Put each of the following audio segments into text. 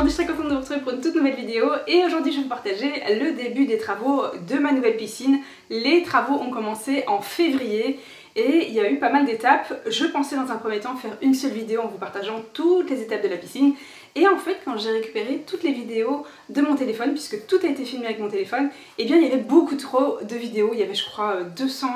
aujourd'hui je suis très contente de vous retrouver pour une toute nouvelle vidéo et aujourd'hui je vais vous partager le début des travaux de ma nouvelle piscine. Les travaux ont commencé en février et il y a eu pas mal d'étapes. Je pensais dans un premier temps faire une seule vidéo en vous partageant toutes les étapes de la piscine et en fait quand j'ai récupéré toutes les vidéos de mon téléphone, puisque tout a été filmé avec mon téléphone, et bien il y avait beaucoup trop de vidéos, il y avait je crois 200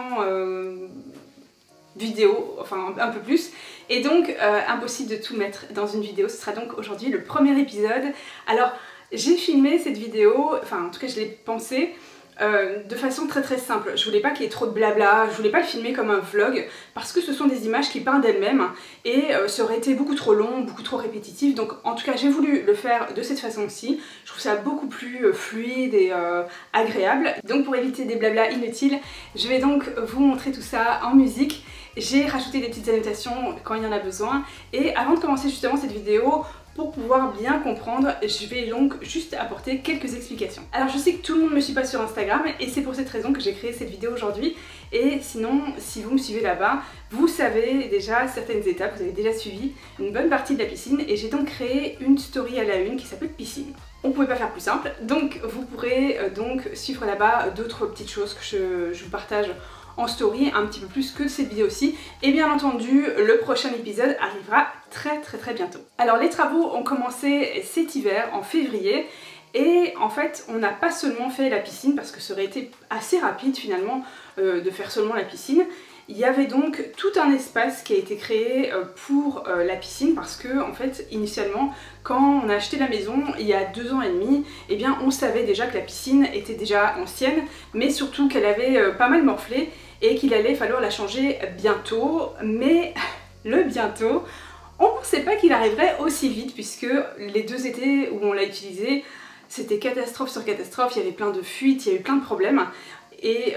vidéos, enfin un peu plus, et donc impossible de tout mettre dans une vidéo. Ce sera donc aujourd'hui le premier épisode. Alors j'ai filmé cette vidéo, enfin en tout cas je l'ai pensé de façon très simple. Je voulais pas qu'il y ait trop de blabla, je voulais pas le filmer comme un vlog parce que ce sont des images qui parlent d'elles-mêmes et ça aurait été beaucoup trop long, beaucoup trop répétitif. Donc en tout cas j'ai voulu le faire de cette façon-ci. Je trouve ça beaucoup plus fluide et agréable. Donc pour éviter des blabla inutiles, je vais donc vous montrer tout ça en musique. J'ai rajouté des petites annotations quand il y en a besoin. Et avant de commencer justement cette vidéo, pour pouvoir bien comprendre, je vais donc juste apporter quelques explications. Alors je sais que tout le monde ne me suit pas sur Instagram et c'est pour cette raison que j'ai créé cette vidéo aujourd'hui. Et sinon, si vous me suivez là-bas, vous savez déjà certaines étapes, vous avez déjà suivi une bonne partie de la piscine et j'ai donc créé une story à la une qui s'appelle piscine. On pouvait pas faire plus simple, donc vous pourrez donc suivre là-bas d'autres petites choses que je vous partage en story un petit peu plus que cette vidéo-ci. Et bien entendu, le prochain épisode arrivera très bientôt. Alors les travaux ont commencé cet hiver, en février, et en fait on n'a pas seulement fait la piscine parce que ça aurait été assez rapide finalement de faire seulement la piscine. Il y avait donc tout un espace qui a été créé pour la piscine parce que en fait initialement quand on a acheté la maison il y a 2 ans et demi, eh bien on savait déjà que la piscine était déjà ancienne, mais surtout qu'elle avait pas mal morflé et qu'il allait falloir la changer bientôt. Mais le bientôt, on ne pensait pas qu'il arriverait aussi vite puisque les 2 étés où on l'a utilisé, c'était catastrophe sur catastrophe, il y avait plein de fuites, il y a eu plein de problèmes. Et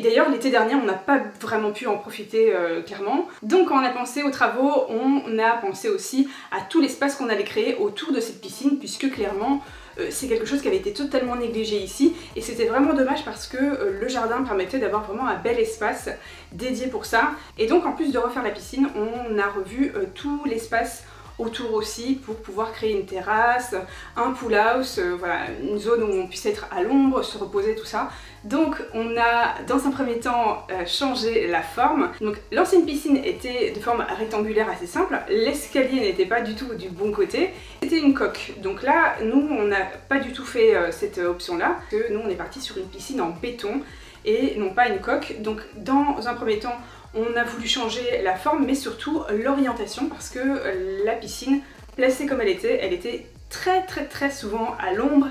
d'ailleurs l'été dernier on n'a pas vraiment pu en profiter clairement. Donc quand on a pensé aux travaux, on a pensé aussi à tout l'espace qu'on allait créer autour de cette piscine, puisque clairement c'est quelque chose qui avait été totalement négligé ici et c'était vraiment dommage parce que le jardin permettait d'avoir vraiment un bel espace dédié pour ça. Et donc en plus de refaire la piscine, on a revu tout l'espace autour aussi pour pouvoir créer une terrasse, un pool house, voilà, une zone où on puisse être à l'ombre, se reposer, tout ça. Donc on a dans un premier temps changé la forme. Donc l'ancienne piscine était de forme rectangulaire assez simple, l'escalier n'était pas du tout du bon côté, c'était une coque. Donc là nous on n'a pas du tout fait cette option là, parce que nous on est parti sur une piscine en béton et non pas une coque. Donc dans un premier temps on a voulu changer la forme mais surtout l'orientation parce que la piscine, placée comme elle était très souvent à l'ombre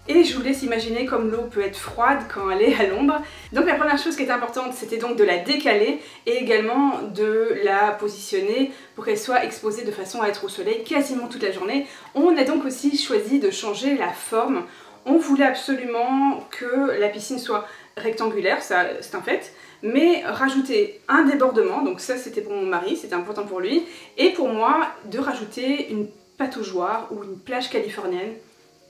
et je vous laisse imaginer comme l'eau peut être froide quand elle est à l'ombre. Donc la première chose qui était importante c'était donc de la décaler et également de la positionner pour qu'elle soit exposée de façon à être au soleil quasiment toute la journée. On a donc aussi choisi de changer la forme. On voulait absolument que la piscine soit rectangulaire, ça c'est un fait, mais rajouter un débordement, donc ça c'était pour mon mari, c'était important pour lui, et pour moi de rajouter une pataugeoire ou une plage californienne,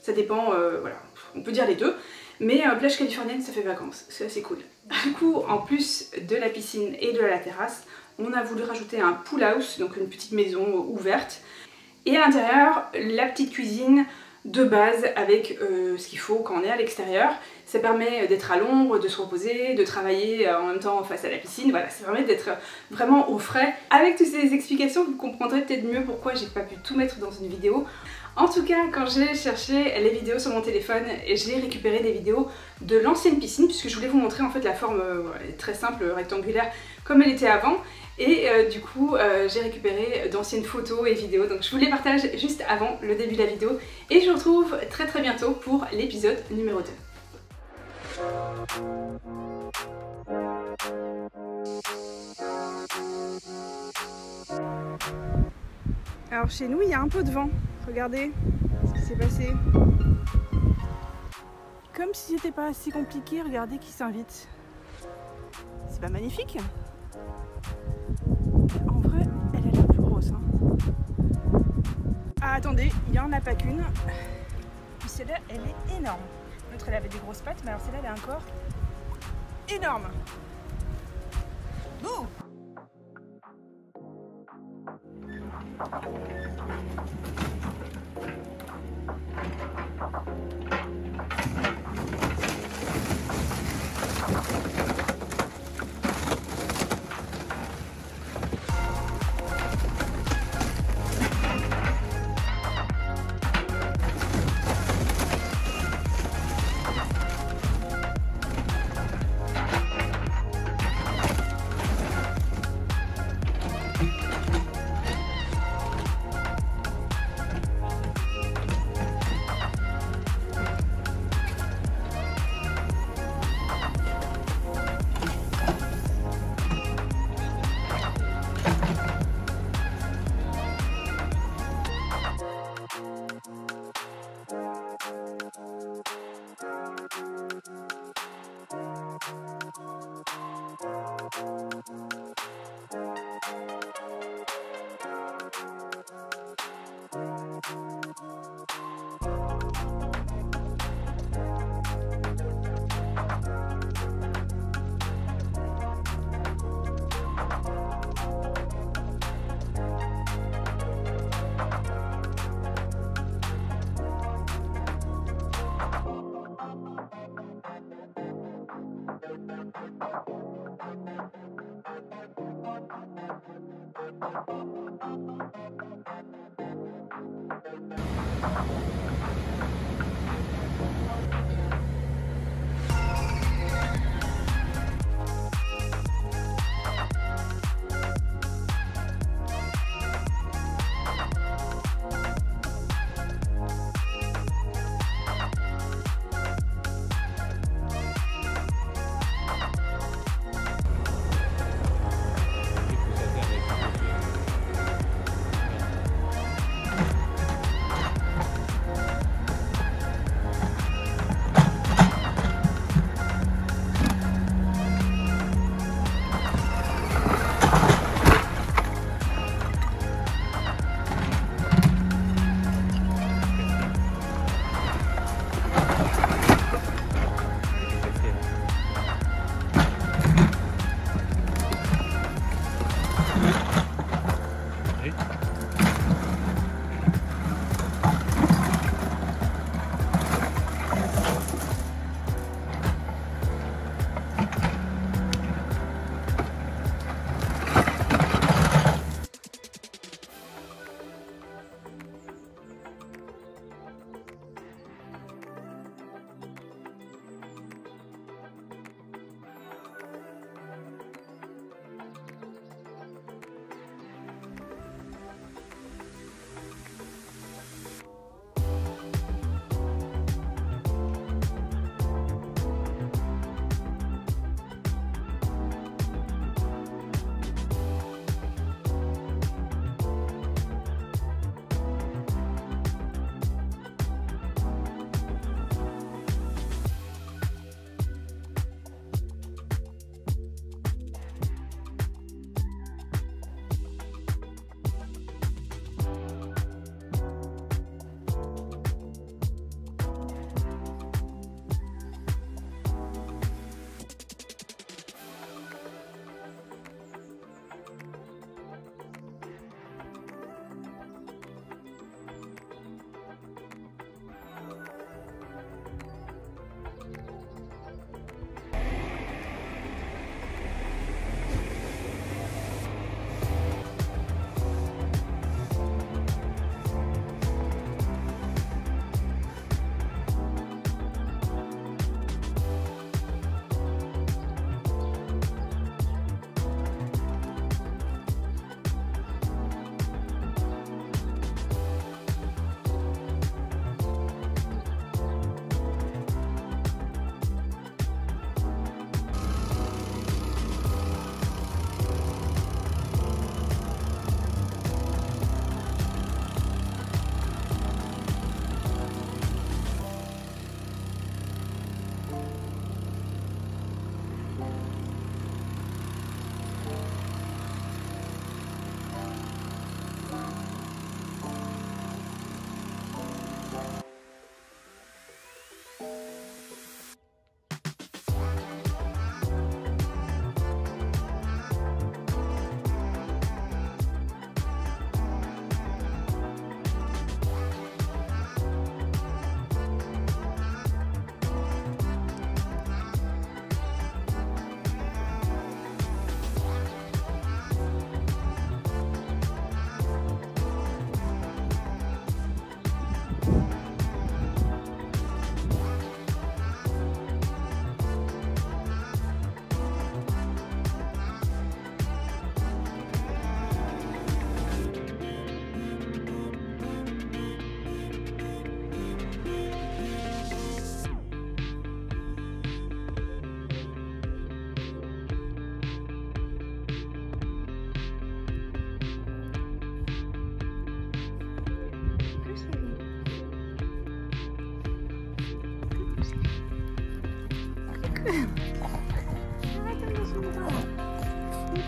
ça dépend, voilà, on peut dire les deux, mais plage californienne ça fait vacances, c'est assez cool. Du coup, en plus de la piscine et de la terrasse, on a voulu rajouter un pool house, donc une petite maison ouverte, et à l'intérieur, la petite cuisine de base avec ce qu'il faut quand on est à l'extérieur. Ça permet d'être à l'ombre, de se reposer, de travailler en même temps face à la piscine. Voilà, ça permet d'être vraiment au frais. Avec toutes ces explications, vous comprendrez peut-être mieux pourquoi j'ai pas pu tout mettre dans une vidéo. En tout cas, quand j'ai cherché les vidéos sur mon téléphone, j'ai récupéré des vidéos de l'ancienne piscine puisque je voulais vous montrer en fait la forme très simple, rectangulaire comme elle était avant. Et du coup j'ai récupéré d'anciennes photos et vidéos, donc je vous les partage juste avant le début de la vidéo et je vous retrouve très bientôt pour l'épisode numéro 2. Alors chez nous il y a un peu de vent, regardez ce qui s'est passé. Comme si c'était pas assez compliqué, regardez qui s'invite. C'est pas magnifique ? En vrai, elle a l'air plus grosse. Hein. Ah, attendez, il n'y en a pas qu'une. Puis celle-là, elle est énorme. L'autre, elle avait des grosses pattes, mais alors celle-là, elle est encore énorme. Bouh!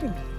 Look at